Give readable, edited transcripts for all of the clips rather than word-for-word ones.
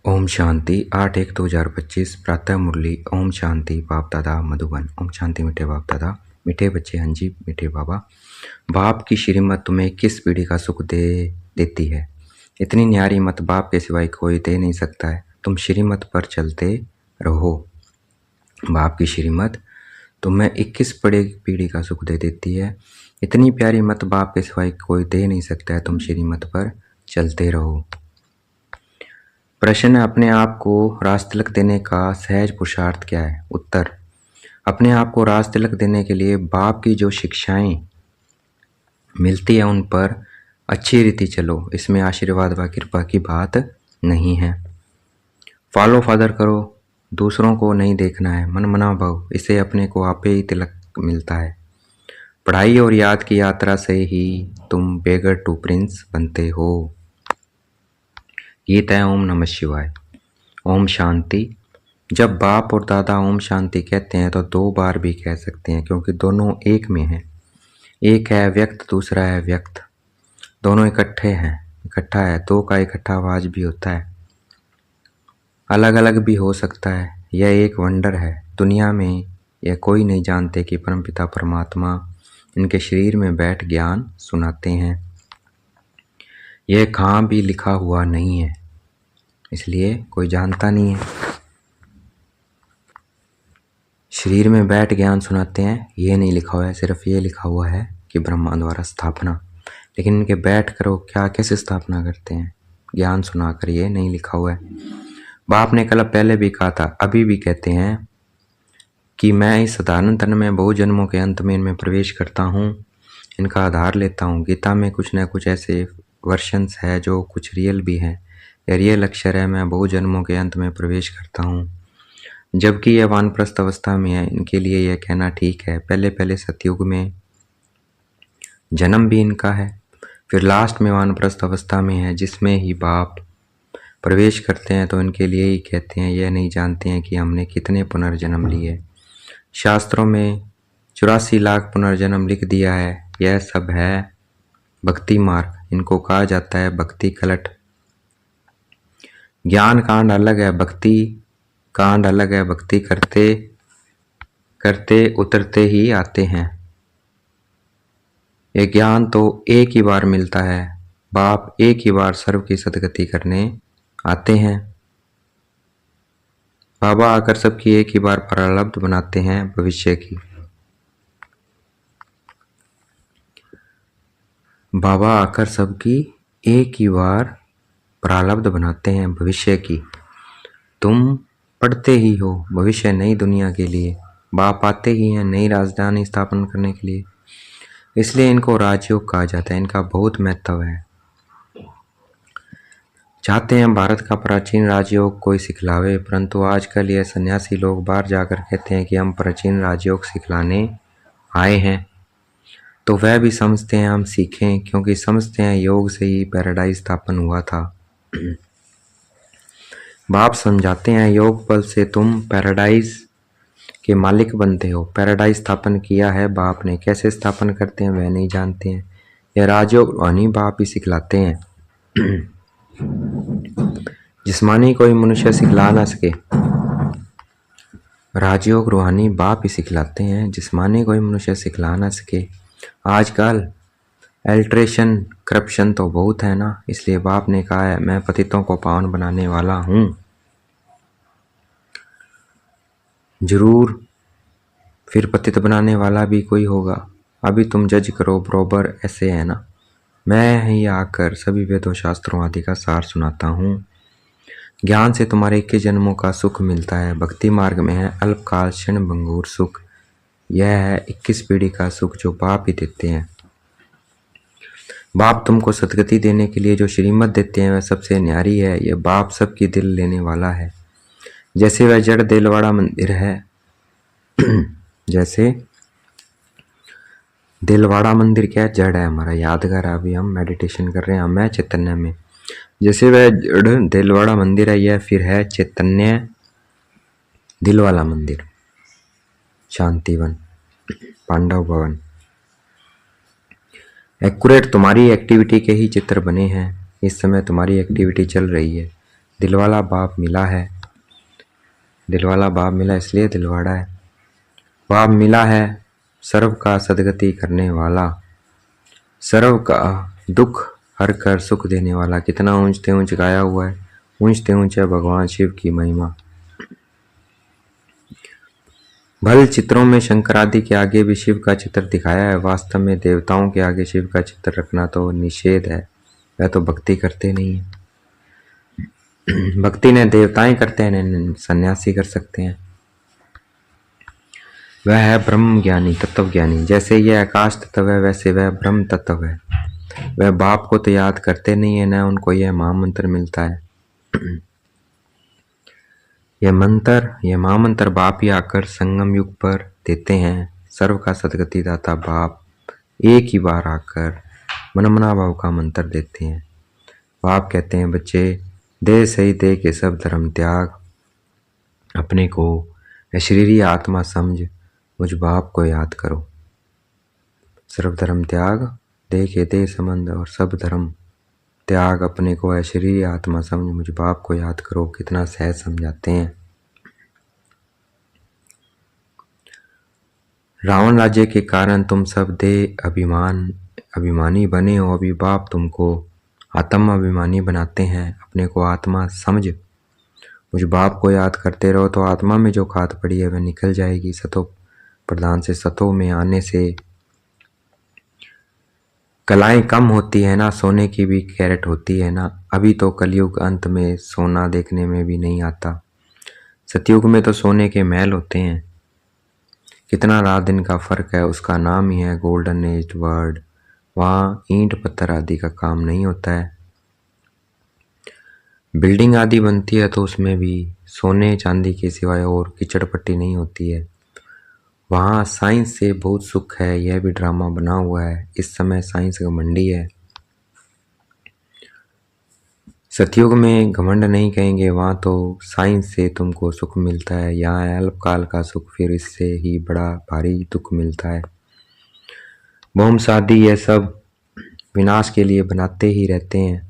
ओम शांति 8/1/2025 प्रातः मुरली। ओम शांति बाप दादा मधुबन। ओम शांति मीठे बाप दादा, मीठे बच्चे। हाँ जी मीठे बाबा। बाप की श्रीमत तुम्हें किस पीढ़ी का सुख देती है? इतनी न्यारी मत बाप के सिवाय कोई दे नहीं सकता है। तुम श्रीमत पर चलते रहो। बाप की श्रीमत तुम्हें 21 पीढ़ी का सुख दे देती है। इतनी प्यारी मत बाप के सिवाय कोई दे नहीं सकता है। तुम श्रीमत पर चलते रहो। प्रश्न: अपने आप को राज तिलक देने का सहज पुरुषार्थ क्या है? उत्तर: अपने आप को राज तिलक देने के लिए बाप की जो शिक्षाएं मिलती है उन पर अच्छी रीति चलो। इसमें आशीर्वाद व कृपा की बात नहीं है। फॉलो फादर करो, दूसरों को नहीं देखना है। मन मना भाव, इससे अपने को आपे ही तिलक मिलता है। पढ़ाई और याद की यात्रा से ही तुम बेगर टू प्रिंस बनते हो। गीत है ओम नमः शिवाय। ओम शांति। जब बाप और दादा ओम शांति कहते हैं तो 2 बार भी कह सकते हैं, क्योंकि दोनों एक में हैं। एक है व्यक्त, दूसरा है व्यक्त। दोनों इकट्ठे हैं, इकट्ठा है। 2 का इकट्ठा आवाज भी होता है, अलग अलग भी हो सकता है। यह एक वंडर है। दुनिया में यह कोई नहीं जानते कि परमपिता परमात्मा इनके शरीर में बैठ ज्ञान सुनाते हैं। यह कहाँ भी लिखा हुआ नहीं है, इसलिए कोई जानता नहीं है। शरीर में बैठ ज्ञान सुनाते हैं, ये नहीं लिखा हुआ है। सिर्फ ये लिखा हुआ है कि ब्रह्मा द्वारा स्थापना। लेकिन इनके बैठ कर वो क्या कैसे स्थापना करते हैं ज्ञान सुनाकर, ये नहीं लिखा हुआ है। बाप ने कल पहले भी कहा था, अभी भी कहते हैं कि मैं इस साधारण तन में बहु जन्मों के अंत में इनमें प्रवेश करता हूँ, इनका आधार लेता हूँ। गीता में कुछ न कुछ ऐसे वर्शंस है जो कुछ रियल भी है। यह रियल अक्षर है, मैं बहु जन्मों के अंत में प्रवेश करता हूँ। जबकि यह वानप्रस्थ अवस्था में है, इनके लिए यह कहना ठीक है। पहले पहले सतयुग में जन्म भी इनका है, फिर लास्ट में वानप्रस्थ अवस्था में है, जिसमें ही बाप प्रवेश करते हैं। तो इनके लिए ही कहते हैं, यह नहीं जानते हैं कि हमने कितने पुनर्जन्म लिए। शास्त्रों में 84 लाख पुनर्जन्म लिख दिया है। यह सब है भक्ति मार्ग, इनको कहा जाता है भक्ति कलट। ज्ञान कांड अलग है, भक्ति कांड अलग है। भक्ति करते करते उतरते ही आते हैं। ये ज्ञान तो एक ही बार मिलता है। बाप एक ही बार सर्व की सदगति करने आते हैं। बाबा आकर सबकी एक ही बार प्रारब्ध बनाते हैं भविष्य की। बाबा आकर सबकी एक ही बार प्रारब्ध बनाते हैं भविष्य की। तुम पढ़ते ही हो भविष्य नई दुनिया के लिए। बाप आते ही हैं नई राजधानी स्थापन करने के लिए, इसलिए इनको राजयोग कहा जाता है। इनका बहुत महत्व है। चाहते हैं भारत का प्राचीन राजयोग कोई सिखलावे, परंतु आजकल ये सन्यासी लोग बाहर जाकर कहते हैं कि हम प्राचीन राजयोग सिखलाने आए हैं। तो वह भी समझते हैं हम सीखें, क्योंकि समझते हैं योग से ही पैराडाइज स्थापन हुआ था। बाप समझाते हैं योग बल से तुम पैराडाइज के मालिक बनते हो। पैराडाइज स्थापन किया है बाप ने, कैसे स्थापन करते हैं वह नहीं जानते हैं। यह राजयोग रूहानी बाप ही सिखलाते हैं। जिस्मानी कोई मनुष्य सिखला ना सके, राजयोग रूहानी बाप ही सिखलाते हैं। जिस्मानी कोई मनुष्य सिखला ना सके। आजकल एल्ट्रेशन करप्शन तो बहुत है ना, इसलिए बाप ने कहा है मैं पतितों को पावन बनाने वाला हूँ। जरूर फिर पतित बनाने वाला भी कोई होगा। अभी तुम जज करो बरोबर, ऐसे है ना। मैं ही आकर सभी वेदों शास्त्रों आदि का सार सुनाता हूँ। ज्ञान से तुम्हारे 21 जन्मों का सुख मिलता है। भक्ति मार्ग में है अल्पकाल क्षण भंगुर सुख। यह है 21 पीढ़ी का सुख जो बाप ही देते हैं। बाप तुमको सदगति देने के लिए जो श्रीमत देते हैं वह सबसे न्यारी है। यह बाप सबकी दिल लेने वाला है। जैसे वह जड़ दिल वाला मंदिर है, जैसे दिलवाड़ा मंदिर क्या है? जड़ है हमारा यादगार। अभी हम मेडिटेशन कर रहे हैं, मैं चैतन्य में। जैसे वह जड़ दिलवाड़ा मंदिर है, यह फिर है चैतन्य दिल वाला मंदिर, शांतिवन, पांडव भवन। एक्यूरेट तुम्हारी एक्टिविटी के ही चित्र बने हैं। इस समय तुम्हारी एक्टिविटी चल रही है। दिलवाला बाप मिला है, दिलवाला बाप मिला इसलिए दिलवाड़ा है। बाप मिला है सर्व का सदगति करने वाला, सर्व का दुख हर कर सुख देने वाला। कितना ऊंचते ऊंच गाया हुआ है, ऊंचते ऊंचे भगवान शिव की महिमा। भल चित्रों में शंकर आदि के आगे भी शिव का चित्र दिखाया है, वास्तव में देवताओं के आगे शिव का चित्र रखना तो निषेध है, वह तो भक्ति करते नहीं है। भक्ति ने देवताएं करते हैं, सन्यासी कर सकते हैं। वह है ब्रह्म ज्ञानी, तत्व ज्ञानी। जैसे यह आकाश तत्व है वैसे वह ब्रह्म तत्व है। वह बाप को तो याद करते नहीं है, न उनको यह महामंत्र मिलता है। यह महामंत्र बाप ही आकर संगम युग पर देते हैं। सर्व का सदगति दाता बाप एक ही बार आकर मनमना भाव का मंत्र देते हैं। बाप कहते हैं, बच्चे दे सही दे के सब धर्म त्याग, अपने को शरीरी आत्मा समझ मुझ बाप को याद करो। सर्व धर्म त्याग, दे के दे संबंध और सब धर्म त्याग, अपने को शरीरी आत्मा समझ मुझ बाप को याद करो। कितना सहज समझाते हैं। रावण राज्य के कारण तुम सब देह अभिमानी बने हो। अभी बाप तुमको आत्मा अभिमानी बनाते हैं। अपने को आत्मा समझ मुझ बाप को याद करते रहो तो आत्मा में जो खाद पड़ी है वह निकल जाएगी। सतो प्रधान से सतो में आने से कलाएं कम होती है ना, सोने की भी कैरेट होती है ना। अभी तो कलयुग अंत में सोना देखने में भी नहीं आता। सतयुग में तो सोने के महल होते हैं। कितना रात दिन का फर्क है, उसका नाम ही है गोल्डन एज वर्ल्ड। वहाँ ईंट पत्थर आदि का काम नहीं होता है। बिल्डिंग आदि बनती है तो उसमें भी सोने चांदी के सिवाय और कीचड़ पट्टी नहीं होती है। वहाँ साइंस से बहुत सुख है, यह भी ड्रामा बना हुआ है। इस समय साइंस घमंडी है। सतयुग में घमंड नहीं कहेंगे, वहाँ तो साइंस से तुमको सुख मिलता है। यहाँ अल्पकाल का सुख, फिर इससे ही बड़ा भारी दुख मिलता है। बोम शादी यह सब विनाश के लिए बनाते ही रहते हैं।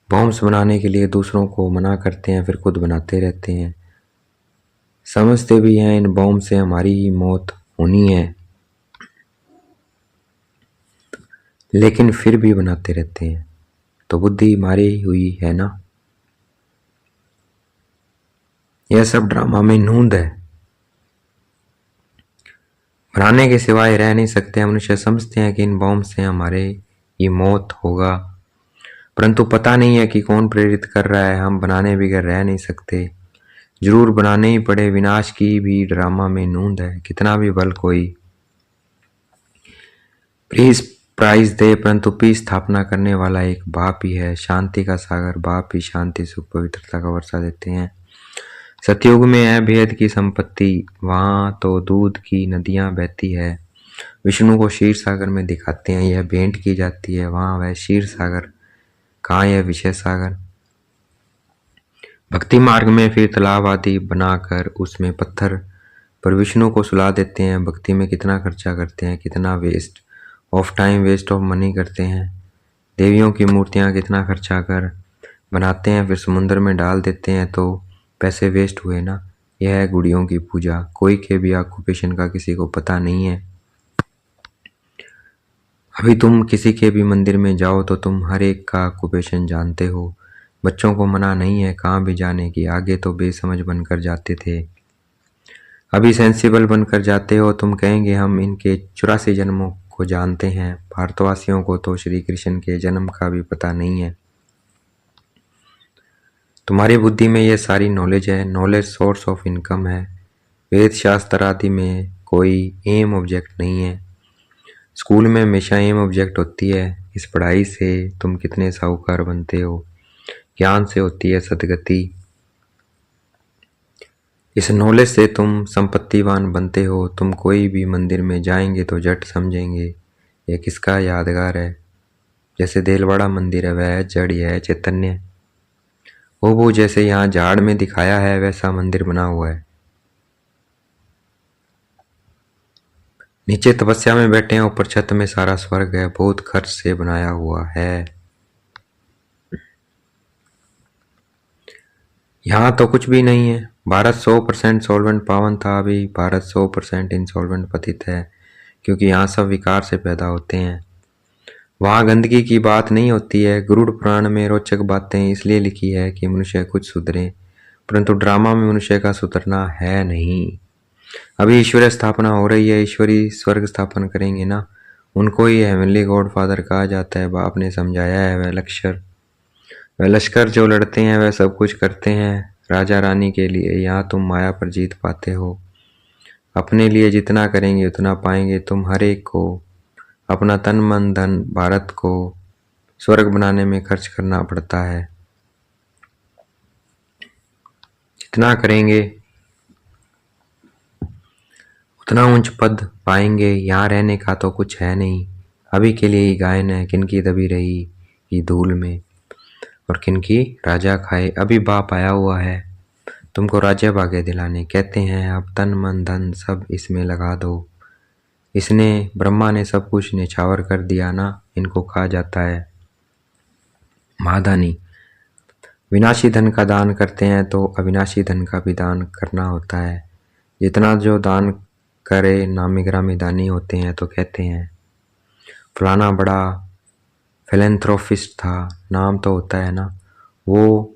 बॉम्ब्स बनाने के लिए दूसरों को मना करते हैं, फिर खुद बनाते रहते हैं। समझते भी हैं इन बॉम्ब से हमारी ही मौत होनी है, लेकिन फिर भी बनाते रहते हैं। तो बुद्धि मारी हुई है ना। यह सब ड्रामा में नूंद है। बनाने के सिवाय रह नहीं सकते। मनुष्य समझते हैं कि इन बॉम्ब से हमारे ये मौत होगा, परंतु पता नहीं है कि कौन प्रेरित कर रहा है। हम बनाने बगैर रह नहीं सकते, जरूर बनाने ही पड़े। विनाश की भी ड्रामा में नूंद है। कितना भी बल कोई प्राइज दे, परंतु पीस स्थापना करने वाला एक बाप ही है। शांति का सागर बाप ही शांति सुख पवित्रता का वर्षा देते हैं। सतयुग में है भेद की संपत्ति, वहाँ तो दूध की नदियाँ बहती है। विष्णु को क्षीर सागर में दिखाते हैं, यह भेंट की जाती है। वहाँ वह क्षीर सागर, कहाँ यह विषय सागर। भक्ति मार्ग में फिर तालाब आदि बनाकर उसमें पत्थर पर विष्णु को सुला देते हैं। भक्ति में कितना खर्चा करते हैं, कितना waste of time, waste of money करते हैं। देवियों की मूर्तियाँ कितना खर्चा कर बनाते हैं, फिर समुद्र में डाल देते हैं तो पैसे वेस्ट हुए ना। यह है गुड़ियों की पूजा। कोई के भी ऑक्यूपेशन का किसी को पता नहीं है। अभी तुम किसी के भी मंदिर में जाओ तो तुम हर एक का ऑक्यूपेशन जानते हो। बच्चों को मना नहीं है कहाँ भी जाने की, आगे तो बेसमझ बनकर जाते थे, अभी सेंसिबल बनकर जाते हो। तुम कहेंगे हम इनके 84 जन्मों को जानते हैं। भारतवासियों को तो श्री कृष्ण के जन्म का भी पता नहीं है। तुम्हारी बुद्धि में ये सारी नॉलेज है। नॉलेज सोर्स ऑफ इनकम है। वेद शास्त्र आदि में कोई एम ऑब्जेक्ट नहीं है। स्कूल में हमेशा एम ऑब्जेक्ट होती है। इस पढ़ाई से तुम कितने साहूकार बनते हो, ज्ञान से होती है सदगति। इस नॉलेज से तुम संपत्तिवान बनते हो। तुम कोई भी मंदिर में जाएंगे तो झट समझेंगे यह किसका यादगार है। जैसे देलवाड़ा मंदिर है वह जड़ है चैतन्य। वो जैसे यहाँ झाड़ में दिखाया है वैसा मंदिर बना हुआ है। नीचे तपस्या में बैठे हैं, ऊपर छत में सारा स्वर्ग है। बहुत खर्च से बनाया हुआ है। यहाँ तो कुछ भी नहीं है। भारत 100% सॉल्वेंट पावन था, अभी भारत 100% इंसॉल्वेंट पतित है, क्योंकि यहाँ सब विकार से पैदा होते हैं। वहाँ गंदगी की बात नहीं होती है। गरुड़ पुराण में रोचक बातें इसलिए लिखी है कि मनुष्य कुछ सुधरे, परंतु ड्रामा में मनुष्य का सुधरना है नहीं। अभी ईश्वरीय स्थापना हो रही है, ईश्वरी स्वर्ग स्थापन करेंगे ना, उनको ही हेवनली गॉड फादर कहा जाता है। बाप ने समझाया है। वह लश्कर जो लड़ते हैं वह सब कुछ करते हैं राजा रानी के लिए। यहाँ तुम माया पर जीत पाते हो। अपने लिए जितना करेंगे उतना पाएंगे। तुम हर एक को अपना तन मन धन भारत को स्वर्ग बनाने में खर्च करना पड़ता है। जितना करेंगे उतना ऊंच पद पाएंगे। यहाँ रहने का तो कुछ है नहीं। अभी के लिए ही गायन है, किनकी दबी रही ये धूल में और किनकी राजा खाए। अभी बाप आया हुआ है तुमको राज्य भाग्य दिलाने। कहते हैं अब तन मन धन सब इसमें लगा दो। इसने ब्रह्मा ने सब कुछ निछावर कर दिया ना, इनको कहा जाता है महादानी। विनाशी धन का दान करते हैं तो अविनाशी धन का भी दान करना होता है। जितना जो दान करे नामी ग्रामी दानी होते हैं। तो कहते हैं फलाना बड़ा फिलेंथ्रोपिस्ट था, नाम तो होता है ना। वो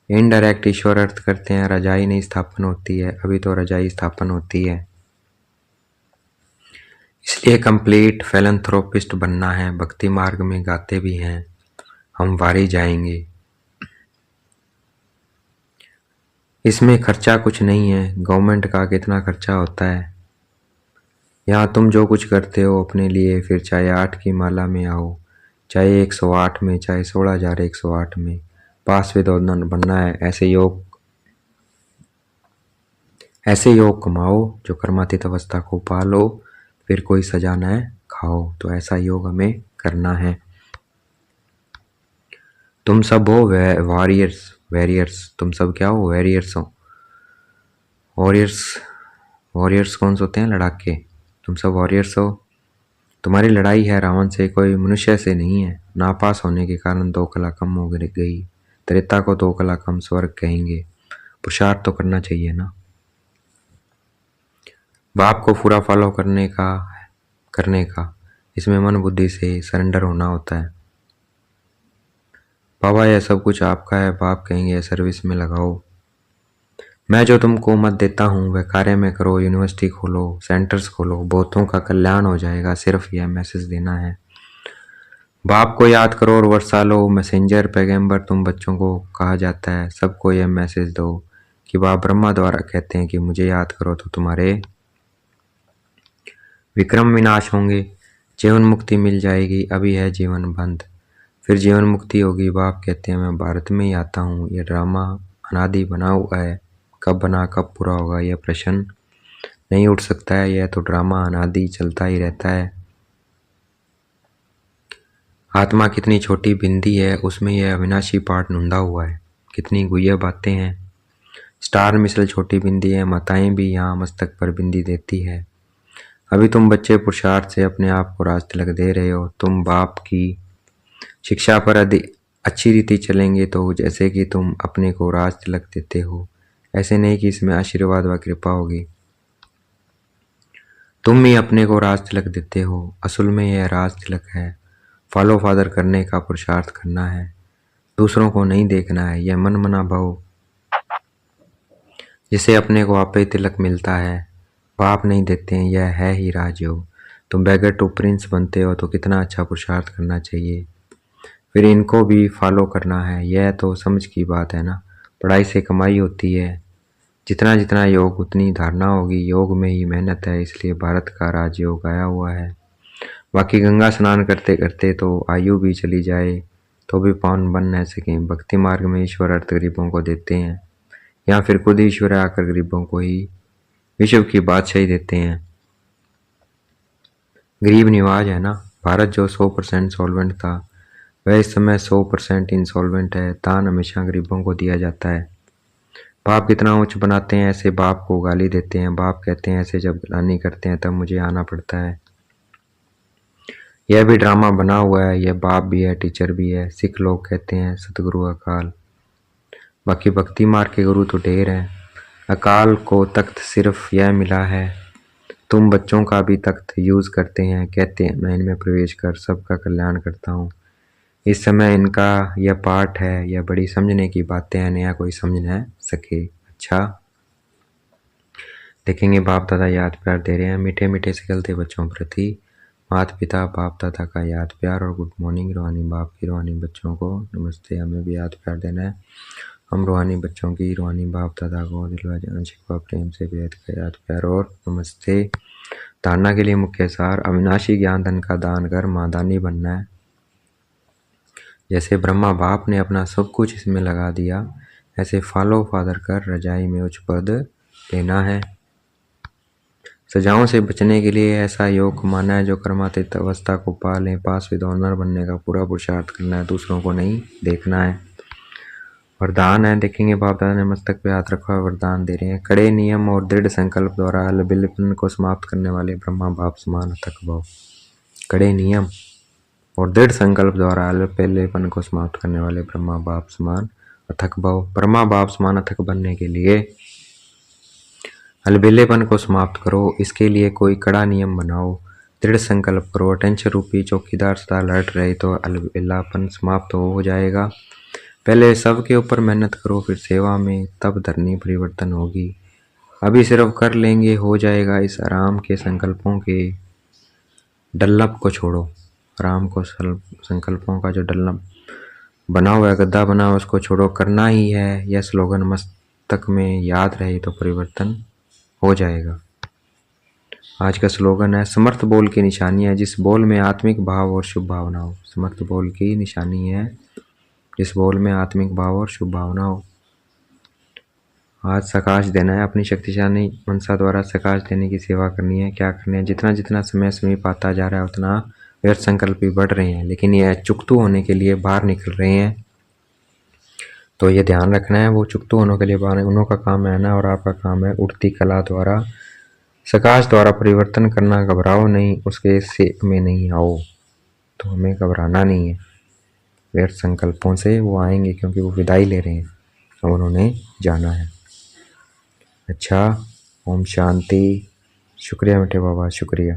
इनडायरेक्ट ईश्वर अर्थ करते हैं रजाई नहीं स्थापन होती है। अभी तो रजाई स्थापन होती है, इसलिए कंप्लीट फिलेंथ्रोपिस्ट बनना है। भक्ति मार्ग में गाते भी हैं हम वारी जाएंगे। इसमें खर्चा कुछ नहीं है। गवर्नमेंट का कितना खर्चा होता है। यहाँ तुम जो कुछ करते हो अपने लिए, फिर चाहे 8 की माला में आओ, चाहे 108 में, चाहे 16,108 में, पास विदोदन बनना है। ऐसे योग कमाओ जो कर्मातीत अवस्था को पालो, फिर कोई सजा न खाओ। तो ऐसा योग हमें करना है। तुम सब हो वॉरियर्स। तुम सब क्या हो? वॉरियर्स हो। वॉरियर्स कौन से होते हैं? लड़ाके। तुम सब वॉरियर्स हो। तुम्हारी लड़ाई है रावण से, कोई मनुष्य से नहीं है। नापास होने के कारण 2 कला कम हो गई। त्रेता को 2 कला कम स्वर्ग कहेंगे। पुरुषार्थ तो करना चाहिए ना। बाप को पूरा फॉलो करने का इसमें मन बुद्धि से सरेंडर होना होता है। बाबा यह सब कुछ आपका है। बाप कहेंगे सर्विस में लगाओ। मैं जो तुमको मत देता हूँ वह कार्य में करो। यूनिवर्सिटी खोलो, सेंटर्स खोलो, बहुतों का कल्याण हो जाएगा। सिर्फ यह मैसेज देना है। बाप को याद करो और वर्षा लो। मैसेंजर पैगंबर तुम बच्चों को कहा जाता है। सबको यह मैसेज दो कि बाप ब्रह्मा द्वारा कहते हैं कि मुझे याद करो तो तुम्हारे विक्रम विनाश होंगे, जीवन मुक्ति मिल जाएगी। अभी है जीवन बंद, फिर जीवन मुक्ति होगी। बाप कहते हैं मैं भारत में ही आता हूँ। यह ड्रामा अनादि बना हुआ है, कब बना कब पूरा होगा यह प्रश्न नहीं उठ सकता है। यह तो ड्रामा अनादि चलता ही रहता है। आत्मा कितनी छोटी बिंदी है, उसमें यह अविनाशी पार्ट नुंदा हुआ है। कितनी गुह्य बातें हैं। स्टार मिसल छोटी बिंदी है। माताएं भी यहाँ मस्तक पर बिंदी देती है। अभी तुम बच्चे पुरुषार्थ से अपने आप को राज तिलक दे रहे हो। तुम बाप की शिक्षा पर अच्छी रीति चलेंगे तो जैसे कि तुम अपने को राज तिलक देते हो, ऐसे नहीं कि इसमें आशीर्वाद व कृपा होगी। तुम ही अपने को राज तिलक देते हो। असल में यह राज तिलक है। फॉलो फादर करने का पुरुषार्थ करना है, दूसरों को नहीं देखना है। यह मन मना भाव जिसे अपने को आपे तिलक मिलता है, बाप नहीं देते हैं। यह है ही राजयोग। तुम बैगर टू प्रिंस बनते हो तो कितना अच्छा पुरुषार्थ करना चाहिए, फिर इनको भी फॉलो करना है। यह तो समझ की बात है ना। पढ़ाई से कमाई होती है। जितना जितना योग उतनी धारणा होगी। योग में ही मेहनत है, इसलिए भारत का राजयोग आया हुआ है। बाकी गंगा स्नान करते करते तो आयु भी चली जाए तो भी पावन बन न सकें। भक्ति मार्ग में ईश्वर अर्थ गरीबों को देते हैं, या फिर खुद ईश्वर आकर गरीबों को ही विश्व की बादशाही देते हैं। गरीब निवाज है ना। भारत जो 100% सॉल्वेंट था वह इस समय 100% इंसॉल्वेंट है। दान हमेशा गरीबों को दिया जाता है। बाप कितना उच्च बनाते हैं, ऐसे बाप को गाली देते हैं। बाप कहते हैं ऐसे जब गलानी करते हैं तब मुझे आना पड़ता है। यह भी ड्रामा बना हुआ है। यह बाप भी है, टीचर भी है। सिख लोग कहते हैं सतगुरु अकाल। बाकी भक्ति मार के गुरु तो ढेर हैं। अकाल को तख्त सिर्फ यह मिला है, तुम बच्चों का भी तख्त यूज करते हैं, कहते हैं मैं इनमें प्रवेश कर सबका कल्याण करता हूँ। इस समय इनका यह पाठ है, यह बड़ी समझने की बातें हैं, नया कोई समझ न सके। अच्छा देखेंगे बाप दादा याद प्यार दे रहे हैं मीठे मीठे से गलते बच्चों प्रति। माता पिता बाप दादा का याद प्यार और गुड मॉर्निंग। रूहानी बाप की रूहानी बच्चों को नमस्ते। हमें भी याद प्यार देना है। हम रूहानी बच्चों की रूहानी बाप दादा को दिलवा शिकवा प्रेम से बेहद का याद प्यार और नमस्ते। धारणा के लिए मुख्य सार, अविनाशी ज्ञान धन का दान कर मादानी बनना है। जैसे ब्रह्मा बाप ने अपना सब कुछ इसमें लगा दिया, ऐसे फॉलो फादर कर रजाई में उच्च पद लेना है। सजाओं से बचने के लिए ऐसा योग कमाना है जो कर्मातीत अवस्था को पा लें। पास विद ऑनर बनने का पूरा पुरुषार्थ करना है, दूसरों को नहीं देखना है। वरदान है, देखेंगे बाप दादा ने मस्तक पे हाथ रखा हुआ वरदान दे रहे हैं। कड़े नियम और दृढ़ संकल्प द्वारा अलबिलपन को समाप्त करने वाले ब्रह्मा बाप समान अथक भाव। कड़े नियम और दृढ़ संकल्प द्वारा अलबेलेपन को समाप्त करने वाले ब्रह्मा बाप समान अथक भाव। ब्रह्मा बाप समान अथक बनने के लिए अलबेलेपन को समाप्त करो, इसके लिए कोई कड़ा नियम बनाओ, दृढ़ संकल्प करो। अटेंशन रूपी चौकीदार सदा अलर्ट रहे तो अलबेलापन समाप्त हो जाएगा। पहले सबके ऊपर मेहनत करो, फिर सेवा में, तब धरनी परिवर्तन होगी। अभी सिर्फ कर लेंगे हो जाएगा। इस आराम के संकल्पों के डल्लप को छोड़ो। आराम को संकल्पों का जो डल्लप बना हुआ है, गद्दा बना हुआ, उसको छोड़ो, करना ही है। यह स्लोगन मस्तक में याद रहे तो परिवर्तन हो जाएगा। आज का स्लोगन है, समर्थ बोल की निशानी है जिस बोल में आत्मिक भाव और शुभ भावना हो। समर्थ बोल की निशानी है जिस बोल में आत्मिक भाव और शुभ भावना हो। आज सकाश देना है, अपनी शक्तिशाली मनसा द्वारा सकाश देने की सेवा करनी है। क्या करनी है, जितना जितना समय समीप आता जा रहा है उतना व्यर्थ संकल्प भी बढ़ रहे हैं, लेकिन ये चुकतू होने के लिए बाहर निकल रहे हैं। तो ये ध्यान रखना है, वो चुकतू होने के लिए बाहर, उन्हों का काम है ना, और आपका काम है उठती कला द्वारा सकाश द्वारा परिवर्तन करना। घबराओ नहीं, उसके से में नहीं आओ। तो हमें घबराना नहीं है, व्यर्थ संकल्पों से वो आएंगे क्योंकि वो विदाई ले रहे हैं और उन्होंने जाना है। अच्छा, ओम शांति। शुक्रिया मीठे बाबा, शुक्रिया।